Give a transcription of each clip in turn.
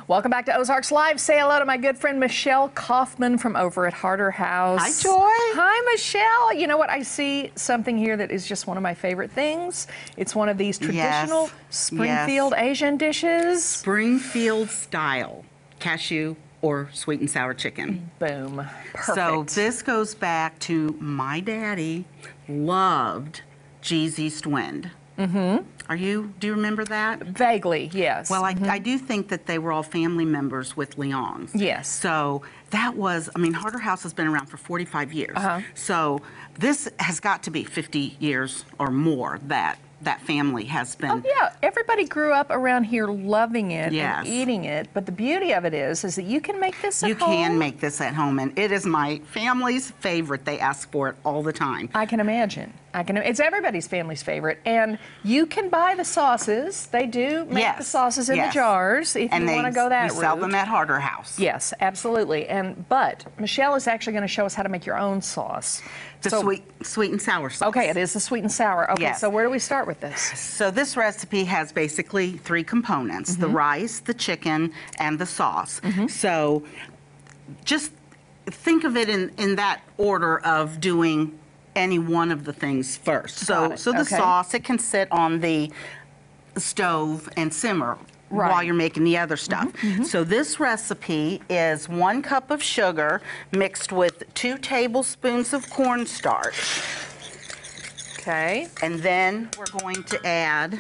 Welcome back to Ozarks Live. Say hello to my good friend Michelle Kaufman from over at Harter House. Hi, Joy. Hi, Michelle. You know what? I see something here that is just one of my favorite things. It's one of these traditional Springfield Asian dishes. Springfield style cashew or sweet and sour chicken. Boom. Perfect. So this goes back to my daddy loved G's East Wind. Mm-hmm. Do you remember that? Vaguely, yes. Well, I do think that they were all family members with Leong's. Yes. So that was, I mean, Harter House has been around for 45 years. So this has got to be 50 years or more that family has been. Oh, yeah. Everybody grew up around here loving it and eating it. But the beauty of it is that you can make this at home. You can make this at home, and it is my family's favorite. They ask for it all the time. I can imagine. It's everybody's family's favorite. And you can buy the sauces. They do make the sauces in the jars if you want to go that route. We sell them at Harter House. Yes, absolutely. But Michelle is actually going to show us how to make your own sauce. The sweet and sour sauce. Okay, it is the sweet and sour. Okay, so where do we start with this? So this recipe has basically 3 components, the rice, the chicken, and the sauce. So just think of it in that order of doing any one of the things first. So the sauce, it can sit on the stove and simmer while you're making the other stuff. So this recipe is 1 cup of sugar mixed with 2 tablespoons of cornstarch. Okay. And then we're going to add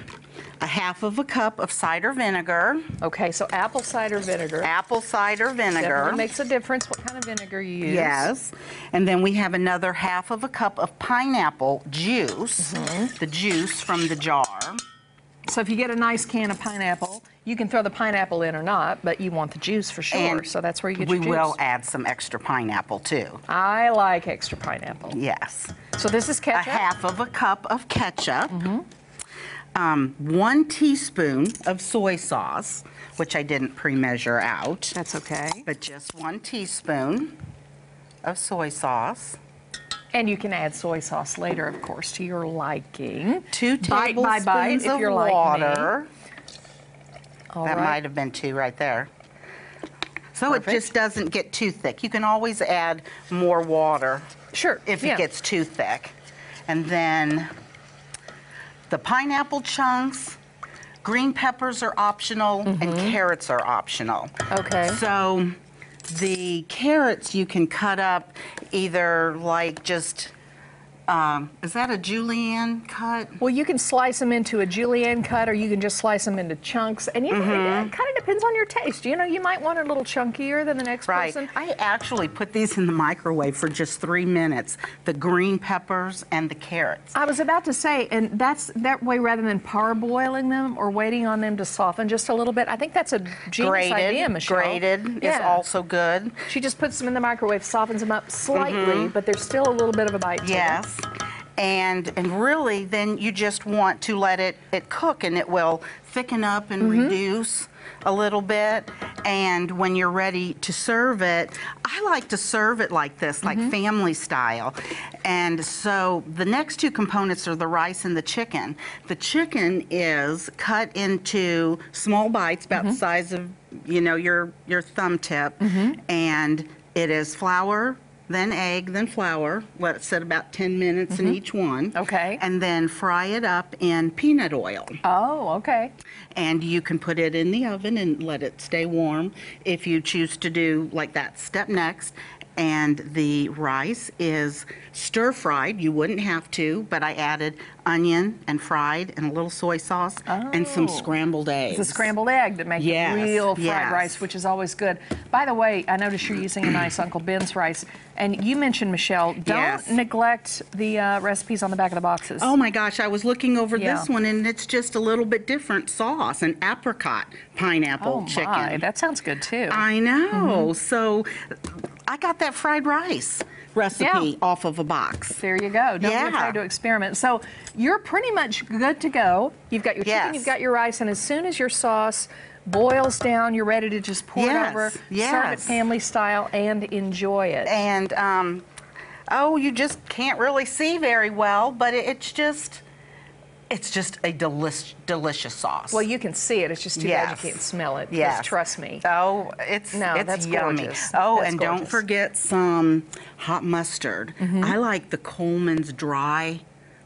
a 1/2 cup of cider vinegar. Okay, so apple cider vinegar. Apple cider vinegar. Definitely makes a difference what kind of vinegar you use. Yes. And then we have another 1/2 cup of pineapple juice, the juice from the jar. So if you get a nice can of pineapple, you can throw the pineapple in or not, but you want the juice for sure. And so that's where you get your juice. We will add some extra pineapple too. I like extra pineapple. Yes. So this is ketchup. A 1/2 cup of ketchup. 1 teaspoon of soy sauce, which I didn't pre-measure out. That's okay. But just 1 teaspoon of soy sauce. And you can add soy sauce later, of course, to your liking. 2 bite by tablespoons bite, if of you're water. Like that might have been 2 right there. So it just doesn't get too thick. You can always add more water if it gets too thick. And then the pineapple chunks, green peppers are optional, and carrots are optional. Okay. So the carrots you can cut up either like just, is that a julienne cut? Well, you can slice them into a julienne cut, or you can just slice them into chunks. And it kind of depends on your taste. You know, you might want it a little chunkier than the next person. I actually put these in the microwave for just 3 minutes, the green peppers and the carrots. I was about to say, and that's that way rather than parboiling them or waiting on them to soften just a little bit. I think that's a genius idea, Michelle. Grated is also good. She just puts them in the microwave, softens them up slightly, but there's still a little bit of a bite to them. And really, then you just want to let it cook, and it will thicken up and reduce a little bit. And when you're ready to serve it, I like to serve it like this, like family style. And so the next 2 components are the rice and the chicken. The chicken is cut into small bites about the size of, you know, your thumb tip. And it is flour, then egg, then flour. Let it sit about 10 minutes in each one. Okay. And then fry it up in peanut oil. Oh, okay. And you can put it in the oven and let it stay warm if you choose to do like that step next. And the rice is stir-fried. You wouldn't have to, but I added onion and fried and a little soy sauce and some scrambled eggs. It's a scrambled egg that makes real fried rice, which is always good. By the way, I noticed you're using a nice Uncle Ben's rice. And you mentioned, Michelle, don't neglect the recipes on the back of the boxes. Oh my gosh, I was looking over this one, and it's just a little bit different sauce, an apricot pineapple chicken. Oh my, that sounds good too. I know. So I got that fried rice recipe off of a box. There you go. Don't be afraid to experiment. So you're pretty much good to go. You've got your chicken, you've got your rice, and as soon as your sauce boils down, you're ready to just pour it over, serve it family style, and enjoy it. And, oh, you just can't really see very well, but it's just it's just a delicious sauce. Well, you can see it. It's just too bad you can't smell it. Yes. Trust me. Oh, it's that's yummy. gorgeous. Oh, that's and gorgeous. don't forget some hot mustard. I like the Coleman's dry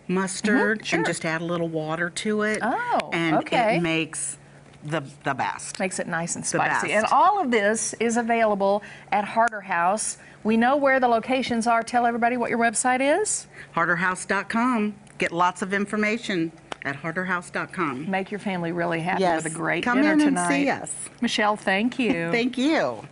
mustard and just add a little water to it. Oh, and okay. it makes the best. Makes it nice and The spicy. best. And all of this is available at Harter House. We know where the locations are. Tell everybody what your website is. Harterhouse.com. Get lots of information at harterhouse.com. Make your family really happy with a great Come dinner in tonight. and see us. Michelle, thank you. Thank you.